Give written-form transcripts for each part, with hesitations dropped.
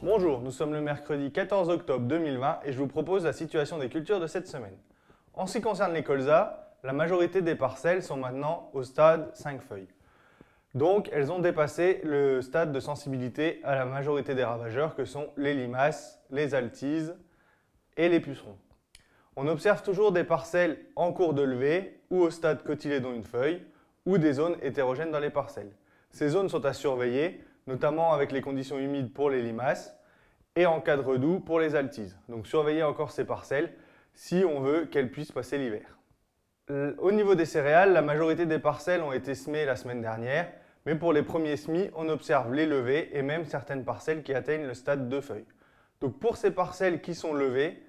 Bonjour, nous sommes le mercredi 14 octobre 2020 et je vous propose la situation des cultures de cette semaine. En ce qui concerne les colzas, la majorité des parcelles sont maintenant au stade 5 feuilles. Donc elles ont dépassé le stade de sensibilité à la majorité des ravageurs que sont les limaces, les altises et les pucerons. On observe toujours des parcelles en cours de levée ou au stade cotylédon une feuille ou des zones hétérogènes dans les parcelles. Ces zones sont à surveiller, notamment avec les conditions humides pour les limaces et en cas de redoux pour les altises. Donc surveillez encore ces parcelles si on veut qu'elles puissent passer l'hiver. Au niveau des céréales, la majorité des parcelles ont été semées la semaine dernière, mais pour les premiers semis, on observe les levées et même certaines parcelles qui atteignent le stade de feuilles. Donc pour ces parcelles qui sont levées,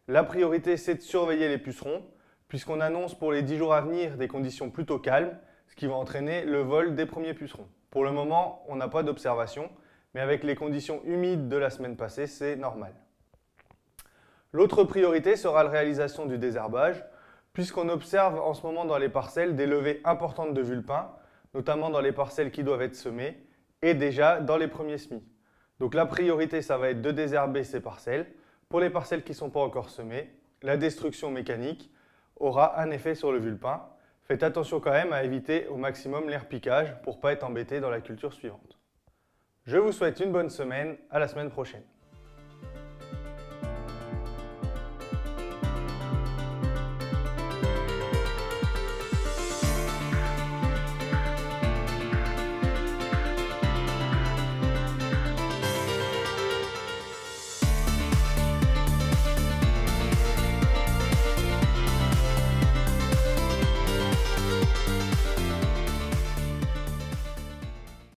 la priorité c'est de surveiller les pucerons, puisqu'on annonce pour les 10 jours à venir des conditions plutôt calmes, ce qui va entraîner le vol des premiers pucerons. Pour le moment, on n'a pas d'observation, mais avec les conditions humides de la semaine passée, c'est normal. L'autre priorité sera la réalisation du désherbage, puisqu'on observe en ce moment dans les parcelles des levées importantes de vulpins, notamment dans les parcelles qui doivent être semées, et déjà dans les premiers semis. Donc la priorité, ça va être de désherber ces parcelles. Pour les parcelles qui ne sont pas encore semées, la destruction mécanique aura un effet sur le vulpin. Faites attention quand même à éviter au maximum les repiquages pour ne pas être embêté dans la culture suivante. Je vous souhaite une bonne semaine, à la semaine prochaine.